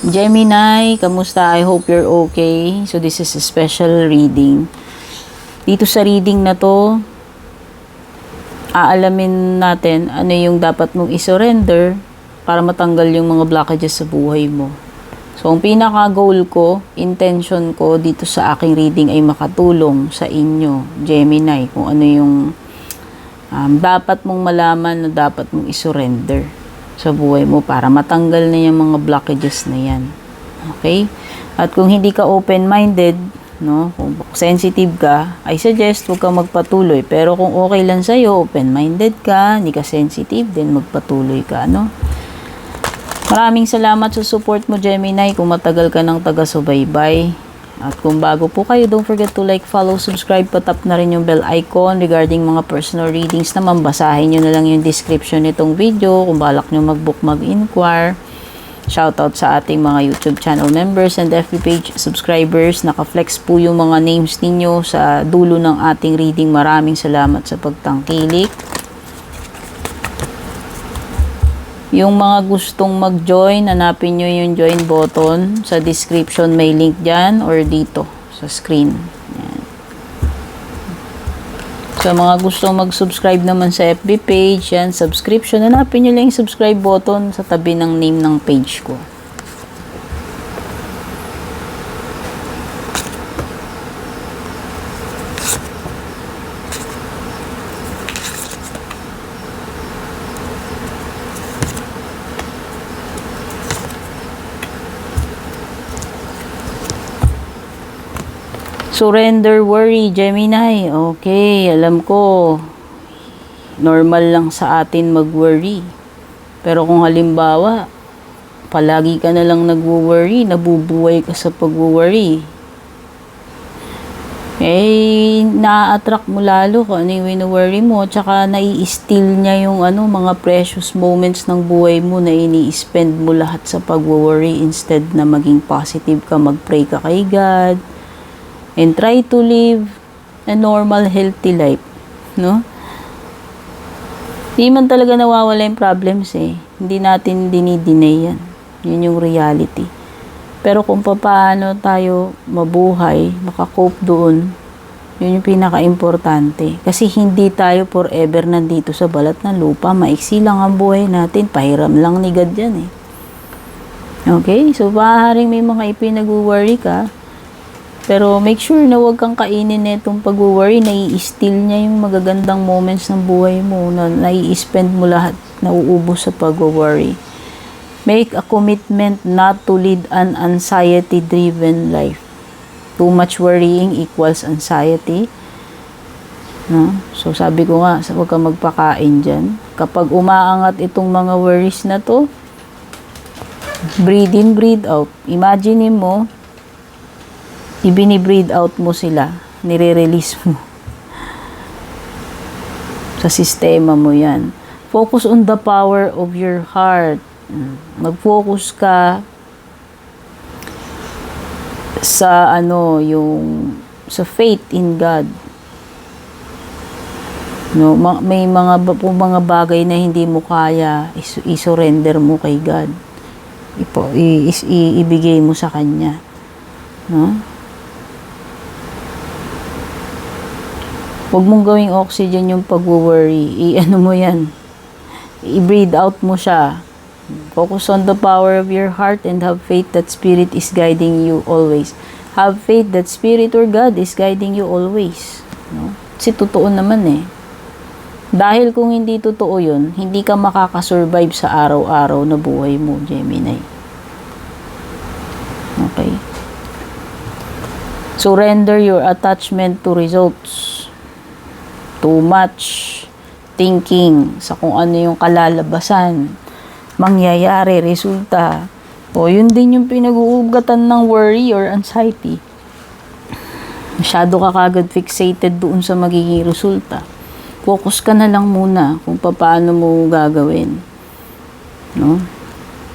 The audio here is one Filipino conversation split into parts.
Gemini, kamusta? I hope you're okay. So this is a special reading. Dito sa reading na to, aalamin natin ano yung dapat mong isurrender para matanggal yung mga blockages sa buhay mo. So ang pinaka-goal ko, intention ko dito sa aking reading ay makatulong sa inyo, Gemini, kung ano yung dapat mong malaman na dapat mong isurrender sa buhay mo para matanggal na yung mga blockages na yan. Okay? At kung hindi ka open-minded, no, kung sensitive ka, I suggest huwag kang magpatuloy. Pero kung okay lang sa'yo, open-minded ka, hindi ka sensitive, then magpatuloy ka, no? Maraming salamat sa support mo, Gemini, kung matagal ka ng taga-subaybay. At kung bago po kayo, don't forget to like, follow, subscribe, patap na rin yung bell icon regarding mga personal readings naman. Basahin nyo na lang yung description nitong video kung balak nyo mag-book, mag-inquire. Shoutout sa ating mga YouTube channel members and FB page subscribers. Naka-flex po yung mga names ninyo sa dulo ng ating reading. Maraming salamat sa pagtangkilik. Yung mga gustong mag-join, hanapin nyo yung join button. Sa description may link dyan or dito sa screen. Yan. So, mga gustong mag-subscribe naman sa FB page, yan, subscription. Hanapin nyo lang yung subscribe button sa tabi ng name ng page ko. Surrender worry, Gemini. Okay, alam ko, normal lang sa atin mag-worry. Pero kung halimbawa, palagi ka na lang nag-worry, nabubuhay ka sa pag-worry, eh, na-attract mo lalo kung ano yung wino-worry mo, tsaka nai-steal niya yung mga precious moments ng buhay mo na ini-spend mo lahat sa pag-worry instead na maging positive ka, mag-pray ka kay God, and try to live a normal, healthy life, no? Hindi man talaga nawawala yung problems eh. Hindi natin dinideny yan. Yun yung reality. Pero kung paano tayo mabuhay, makakope doon, yun yung pinaka-importante. Kasi hindi tayo forever nandito sa balat ng lupa. Maiksi lang ang buhay natin. Pahiram lang ni God yan eh. Okay? So, maaaring may mga ipinag-worry ka, pero make sure na huwag kang kainin netong pag-worry, nai-steal niya yung magagandang moments ng buhay mo, na nai-spend mo lahat, nauubos sa pag-worry. Make a commitment not to lead an anxiety-driven life. Too much worrying equals anxiety. No? So sabi ko nga, huwag kang magpakain dyan. Kapag umaangat itong mga worries na to, breathe in, breathe out. Imagine mo, ibini-breathe out mo sila, nire-release mo sa sistema mo yan. Focus on the power of your heart. Mag-focus ka sa sa faith in God. No, may mga bagay na hindi mo kaya, i-surrender mo kay God. Ibigay mo sa Kanya. No? Huwag mong gawing oxygen yung pag-worry. Mo yan. I-breathe out mo siya. Focus on the power of your heart and have faith that Spirit is guiding you always. Have faith that Spirit or God is guiding you always. No? Kasi totoo naman eh. Dahil kung hindi totoo yun, hindi ka makakasurvive sa araw-araw na buhay mo, Gemini. Okay? Surrender your attachment to results. Too much thinking sa kung ano yung kalalabasan, mangyayari, resulta. O yun din yung pinag-uugatan ng worry or anxiety. Masyado ka kagad fixated doon sa magiging resulta. Focus ka na lang muna kung paano mo gagawin. No?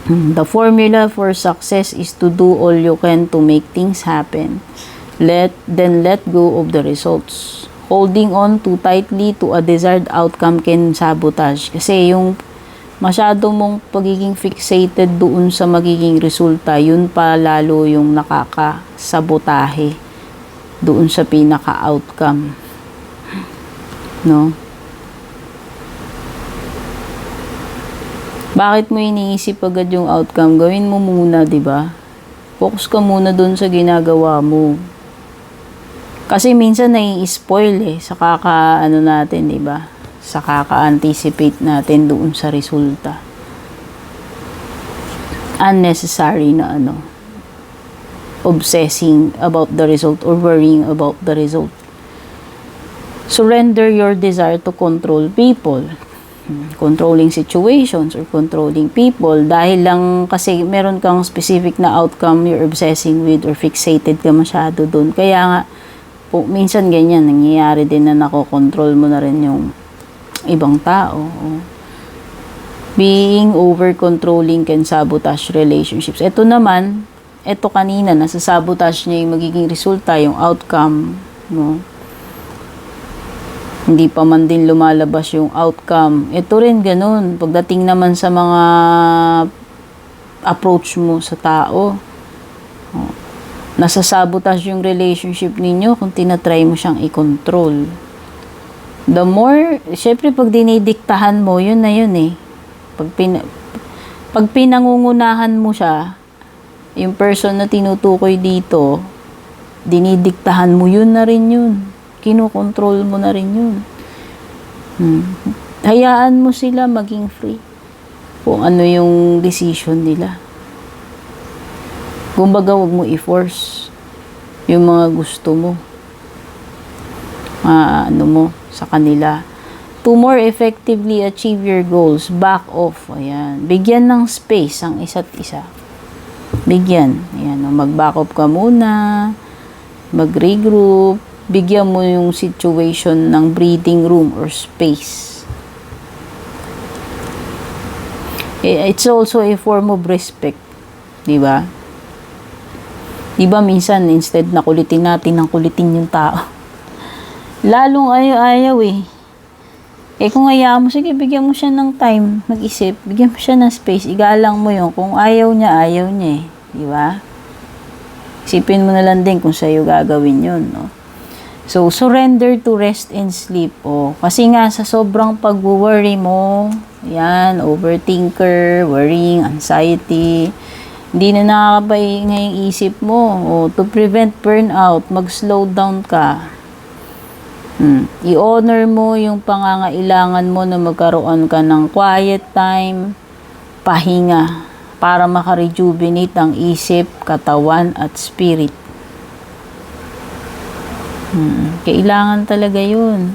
The formula for success is to do all you can to make things happen. Then let go of the results. Holding on too tightly to a desired outcome can sabotage. Kasi yung Masyado mong pagiging fixated doon sa magiging resulta, yun pa lalo yung nakakasabotahe doon sa pinaka-outcome. No? Bakit mo iniisip agad yung outcome? Gawin mo muna, di ba? Focus ka muna doon sa ginagawa mo. Kasi minsan nai-spoil sa natin, di ba? Sa kaka-anticipate natin doon sa resulta. Unnecessary na obsessing about the result or worrying about the result. Surrender your desire to control people. Controlling situations or controlling people dahil lang kasi meron kang specific na outcome you're obsessing with or fixated ka masyado doon. Kaya nga, minsan ganyan, nangyayari din na nakokontrol mo na rin yung ibang tao. Being over-controlling can sabotage relationships. Ito naman, kanina, nasasabotage niya yung magiging resulta, yung outcome, no? Hindi pa man din lumalabas yung outcome. Ito rin ganun. Pagdating naman sa mga approach mo sa tao, nasasabotage yung relationship ninyo kung tinatry mo siyang i-control. The more, syempre pag dinidiktahan mo, yun na yun Pag pinangungunahan mo siya, yung person na tinutukoy dito, dinidiktahan mo, yun na rin yun. Kinokontrol mo na rin yun. Hayaan mo sila maging free kung ano yung decision nila. Kumbaga, wag mo i-force yung mga gusto mo. Sa kanila. To more effectively achieve your goals, back off. Ayan. Bigyan ng space ang isa't isa. Bigyan. Ayan. Mag-back off ka muna. Mag-regroup. Bigyan mo yung situation ng breathing room or space. It's also a form of respect. Diba? Diba minsan, instead na kulitin natin ng kulitin yung tao. Lalong ayaw kung hayaan mo, sige, bigyan mo siya ng time, mag-isip, bigyan mo siya ng space, igalang mo yun. Kung ayaw niya di ba? Isipin mo na lang din kung sa'yo gagawin yun, no? So, surrender to rest and sleep, Kasi nga, sa sobrang pag-worry mo, yan, overthinker, worrying, anxiety, hindi na nakakapahinga yung isip mo, to prevent burnout, mag-slow down ka. I-honor mo yung pangangailangan mo na magkaroon ka ng quiet time, pahinga, para makarejuvenate ang isip, katawan, at spirit. Kailangan talaga yun.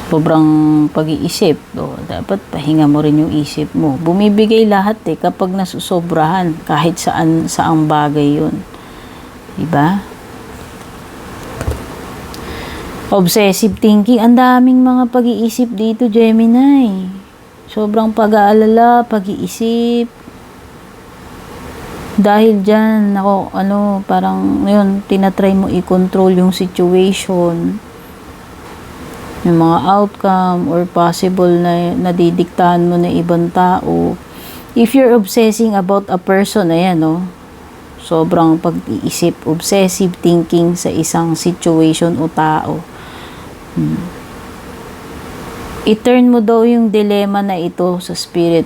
Sobrang pag-iisip, dapat pahinga mo rin yung isip mo. Bumibigay lahat kapag nasusobrahan, kahit saang bagay yun. Diba? Obsessive thinking, ang daming mga pag-iisip dito, Gemini. Sobrang pag-aalala, pag-iisip. Dahil dyan, parang, tinatry mo i-control yung situation, yung mga outcome, or possible na nadidiktahan mo na ibang tao. If you're obsessing about a person, sobrang pag-iisip, obsessive thinking sa isang situation o tao. I-turn mo daw yung dilemma na ito sa spirit.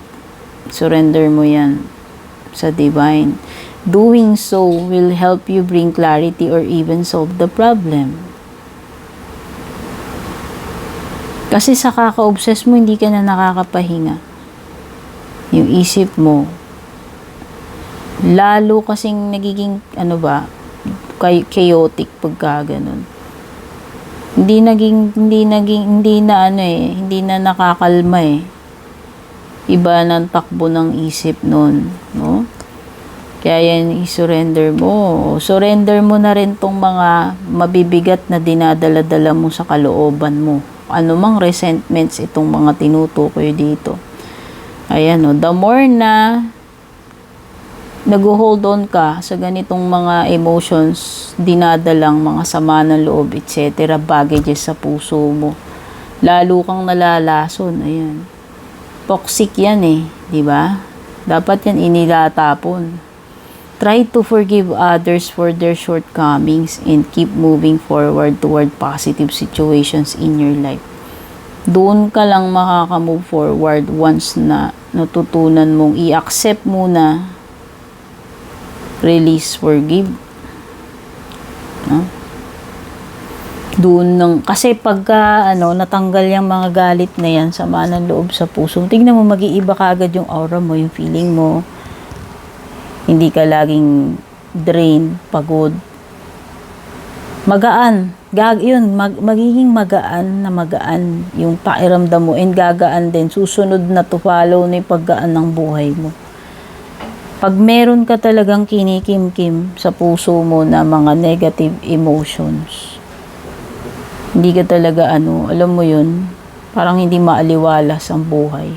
Surrender mo yan sa divine. Doing so will help you bring clarity or even solve the problem. Kasi sa kaka-obsess mo, hindi ka na nakakapahinga. Yung isip mo, lalo kasing nagiging chaotic pagka ganun. Hindi na nakakalma Iba ng takbo ng isip nun, no? Kaya yan i-surrender mo. Surrender mo na rin tong mga mabibigat na dinadala-dala mo sa kalooban mo. Ano mang resentments itong mga tinutukoy dito. Ayan, the more na nag-hold on ka sa ganitong mga emotions, dinadalang mga sama ng loob, etc., baggages sa puso mo, Lalo kang nalalason. Ayan. Toxic yan eh. Diba? Dapat yan inilatapon. Try to forgive others for their shortcomings and keep moving forward toward positive situations in your life. Doon ka lang makaka-move forward once na natutunan mong i-accept muna, release, forgive. No? Doon kasi pagka natanggal yung mga galit na yan, sama ng loob sa puso, tingnan mo, mag-iiba kagad yung aura mo, yung feeling mo. Hindi ka laging drained, pagod. Magaan. Magiging magaan yung pakiramdam mo, and gagaan din. Susunod na to follow na yung paggaan ng buhay mo. Pag meron ka talagang kinikim-kim sa puso mo na mga negative emotions, hindi ka talaga alam mo yun, parang hindi maaliwalas ang buhay.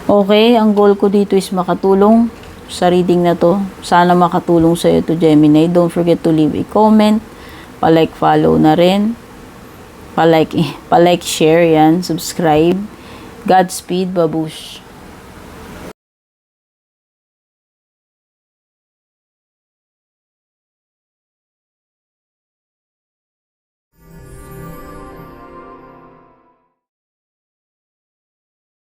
Okay, ang goal ko dito is makatulong sa reading na to. Sana makatulong sa iyo to, Gemini. Don't forget to leave a comment, pa-like, follow na rin, pa-like, share yan, subscribe. Godspeed, babush.